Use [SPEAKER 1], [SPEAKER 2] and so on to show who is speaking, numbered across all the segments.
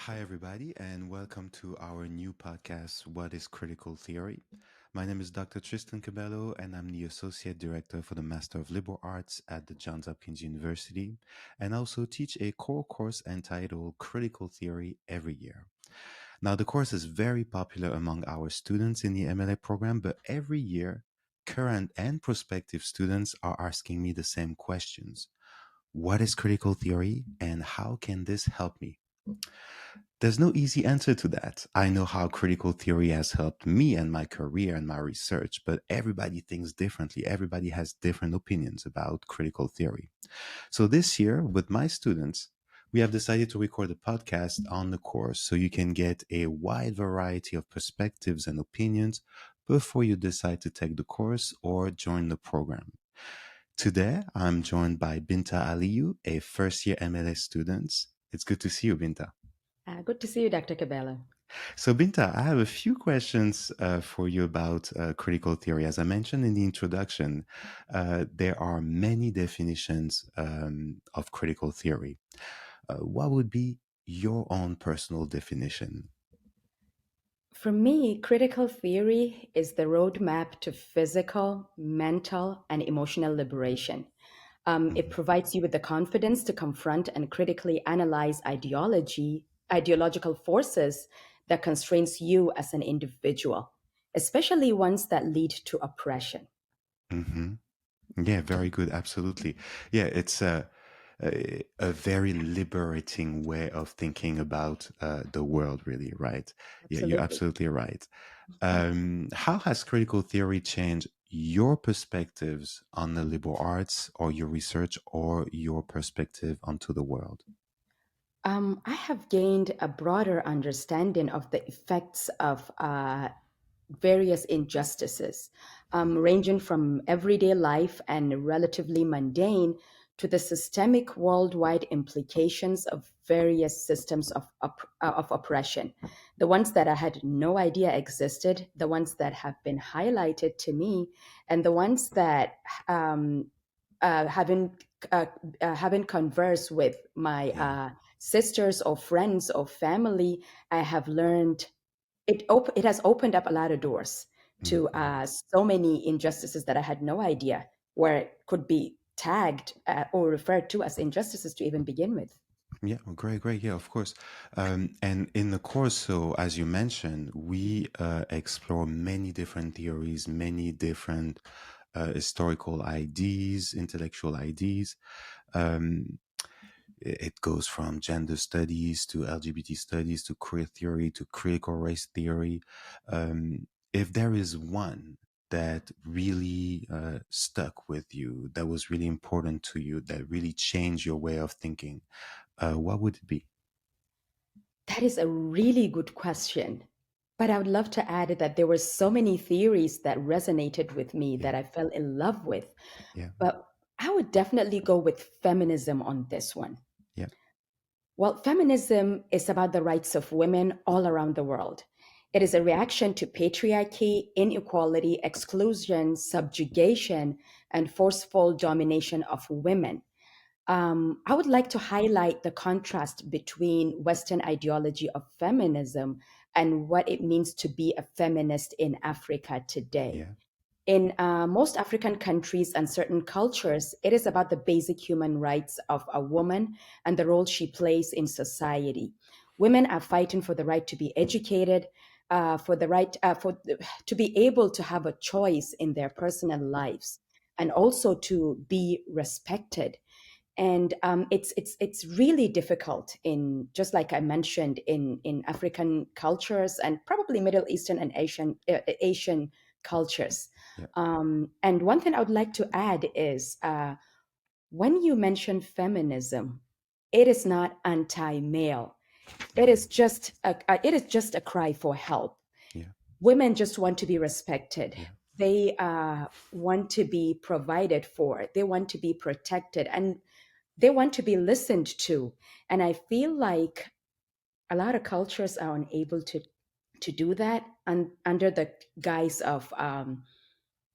[SPEAKER 1] Hi, everybody, and welcome to our new podcast, What is Critical Theory? My name is Dr. Tristan Cabello, and I'm the Associate Director for the Master of Liberal Arts at the Johns Hopkins University, and also teach a core course entitled Critical Theory every year. Now, the course is very popular among our students in the MLA program, but every year, current and prospective students are asking me the same questions. What is critical theory, and how can this help me? There's no easy answer to that. I know how critical theory has helped me and my career and my research, but everybody thinks differently. Everybody has different opinions about critical theory. So this year, with my students, we have decided to record a podcast on the course so you can get a wide variety of perspectives and opinions before you decide to take the course or join the program. Today, I'm joined by Binta Aliyu, a first year MLA student. It's good to see you, Binta.
[SPEAKER 2] Good to see you, Dr. Cabello.
[SPEAKER 1] So, Binta, I have a few questions for you about critical theory. As I mentioned in the introduction, there are many definitions of critical theory. What would be your own personal definition?
[SPEAKER 2] For me, critical theory is the roadmap to physical, mental, and emotional liberation. It
[SPEAKER 1] Mhm.
[SPEAKER 2] provides you with the confidence to confront and critically analyze ideological forces that constrains you as an individual, especially ones that lead to oppression.
[SPEAKER 1] Mhm. Yeah, very good. Absolutely. Yeah, it's a very liberating way of thinking about the world, really, right? Yeah, you're
[SPEAKER 2] Absolutely.
[SPEAKER 1] absolutely right. How has critical theory changed your perspectives on the liberal arts or your research or your perspective onto the world?
[SPEAKER 2] I have gained a broader understanding of the effects of various injustices, ranging from everyday life and relatively mundane to the systemic worldwide implications of various systems of oppression. The ones that I had no idea existed, the ones that have been highlighted to me, and the ones that um, having having conversed with my
[SPEAKER 1] Yeah.
[SPEAKER 2] sisters or friends or family, I have learned it has opened up a lot of doors to
[SPEAKER 1] Mhm.
[SPEAKER 2] so many injustices that I had no idea where it could be tagged or referred to as injustices to even begin with.
[SPEAKER 1] Yeah, well, great, great. Yeah, of course. And in the course, so as you mentioned, we explore many different theories, many different historical ideas, intellectual ideas. Um, it goes from gender studies to LGBT studies to queer theory to critical race theory. If there is one that really stuck with you, that was really important to you, that really changed your way of thinking, what would it be?
[SPEAKER 2] That is a really good question. But I would love to add that there were so many theories that resonated with me
[SPEAKER 1] Yeah,
[SPEAKER 2] that I fell in love with.
[SPEAKER 1] yeah,
[SPEAKER 2] But I would definitely go with feminism on this one.
[SPEAKER 1] yeah,
[SPEAKER 2] Well, feminism is about the rights of women all around the world. It is a reaction to patriarchy, inequality, exclusion, subjugation, and forceful domination of women. I would like to highlight the contrast between Western ideology of feminism and what it means to be a feminist in Africa today.
[SPEAKER 1] yeah,
[SPEAKER 2] In most African countries and certain cultures, it is about the basic human rights of a woman and the role she plays in society. Women are fighting for the right to be educated, for the right to be able to have a choice in their personal lives, and also to be respected. And it's really difficult in, just like I mentioned, in African cultures and probably Middle Eastern and Asian cultures.
[SPEAKER 1] yeah,
[SPEAKER 2] And one thing I would like to add is when you mention feminism, it is not anti-male.
[SPEAKER 1] mhm,
[SPEAKER 2] It is just a cry for help.
[SPEAKER 1] yeah,
[SPEAKER 2] Women just want to be respected.
[SPEAKER 1] yeah,
[SPEAKER 2] They want to be provided for. They want to be protected, and they want to be listened to. And I feel like a lot of cultures are unable to do that, and under the guise of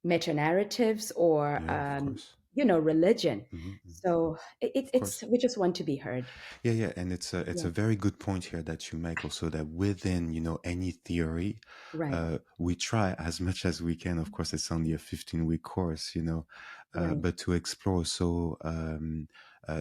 [SPEAKER 2] metanarratives or
[SPEAKER 1] Yeah, of course.
[SPEAKER 2] religion.
[SPEAKER 1] Hmm.
[SPEAKER 2] So
[SPEAKER 1] Of
[SPEAKER 2] it's
[SPEAKER 1] course.
[SPEAKER 2] we just want to be heard.
[SPEAKER 1] Yeah, yeah, and it's
[SPEAKER 2] Yeah,
[SPEAKER 1] a very good point here that you make also that within, any theory,
[SPEAKER 2] right,
[SPEAKER 1] we try as much as we can. Of course, it's only a 15-week course,
[SPEAKER 2] right.
[SPEAKER 1] but to explore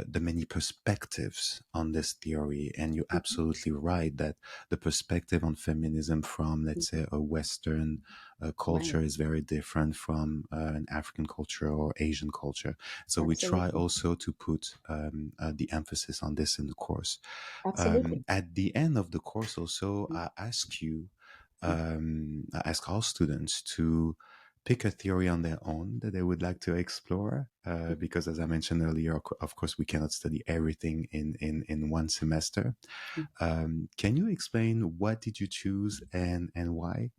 [SPEAKER 1] the many perspectives on this theory. And you're
[SPEAKER 2] Mhm.
[SPEAKER 1] absolutely right that the perspective on feminism from, let's say, a Western
[SPEAKER 2] Right,
[SPEAKER 1] culture is very different from an African culture or Asian culture. So we try
[SPEAKER 2] absolutely,
[SPEAKER 1] also to put the emphasis on this in the course.
[SPEAKER 2] absolutely.
[SPEAKER 1] At the end of the course, also, I ask all students to pick a theory on their own that they would like to explore. Because, as I mentioned earlier, of course, we cannot study everything in one semester. Can you explain what did you choose and why?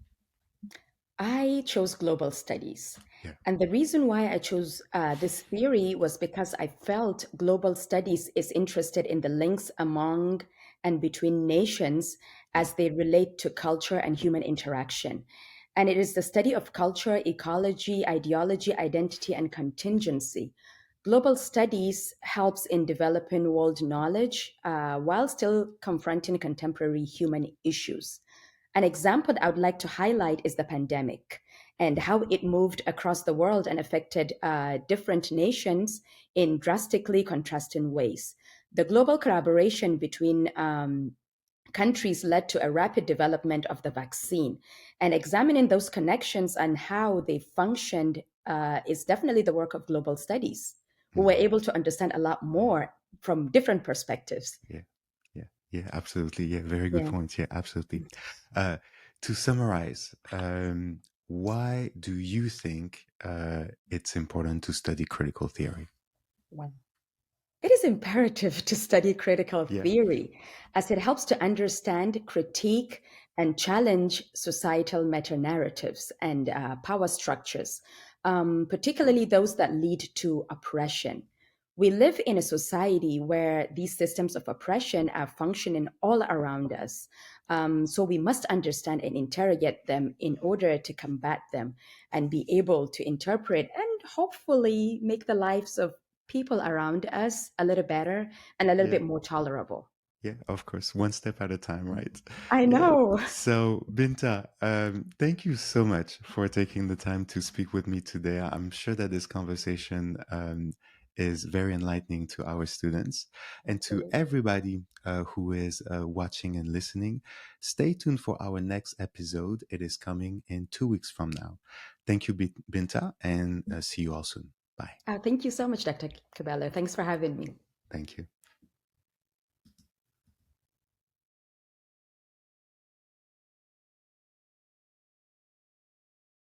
[SPEAKER 2] I chose global studies.
[SPEAKER 1] Yeah.
[SPEAKER 2] And the reason why I chose this theory was because I felt global studies is interested in the links among and between nations
[SPEAKER 1] Yeah.
[SPEAKER 2] as they relate to culture and human interaction. And it is the study of culture, ecology, ideology, identity, and contingency. Global studies helps in developing world knowledge while still confronting contemporary human issues. An example I would like to highlight is the pandemic and
[SPEAKER 1] Yeah.
[SPEAKER 2] how it moved across the world and affected different nations in drastically contrasting ways. The global collaboration between countries led to a rapid development of the vaccine. And examining those connections and how they functioned is definitely the work of global studies. We were
[SPEAKER 1] Mhm.
[SPEAKER 2] able to understand a lot more from different perspectives.
[SPEAKER 1] Yeah, yeah, yeah, absolutely. Yeah, very good
[SPEAKER 2] Yeah.
[SPEAKER 1] point. Yeah, absolutely. Uh, to summarize, why do you think it's important to study critical theory?
[SPEAKER 2] Wow. It is imperative to study critical
[SPEAKER 1] Yeah,
[SPEAKER 2] theory as it helps to understand, critique, and challenge societal meta-narratives and power structures, particularly those that lead to oppression. We live in a society where these systems of oppression are functioning all around us. So we must understand and interrogate them in order to combat them and be able to interpret and hopefully make the lives of people around us a little better and a little
[SPEAKER 1] yeah,
[SPEAKER 2] bit more tolerable.
[SPEAKER 1] yeah, of course. One step at a time, right?
[SPEAKER 2] I
[SPEAKER 1] Yeah.
[SPEAKER 2] know.
[SPEAKER 1] So, Binta, thank you so much for taking the time to speak with me today. I'm sure that this conversation is very enlightening to our students and to
[SPEAKER 2] Absolutely.
[SPEAKER 1] everybody who is watching and listening. Stay tuned for our next episode. It is coming in 2 weeks from now. Thank you, Binta, and see you all soon. Bye.
[SPEAKER 2] Thank you so much, Dr. Cabello. Thanks for having me.
[SPEAKER 1] Thank you.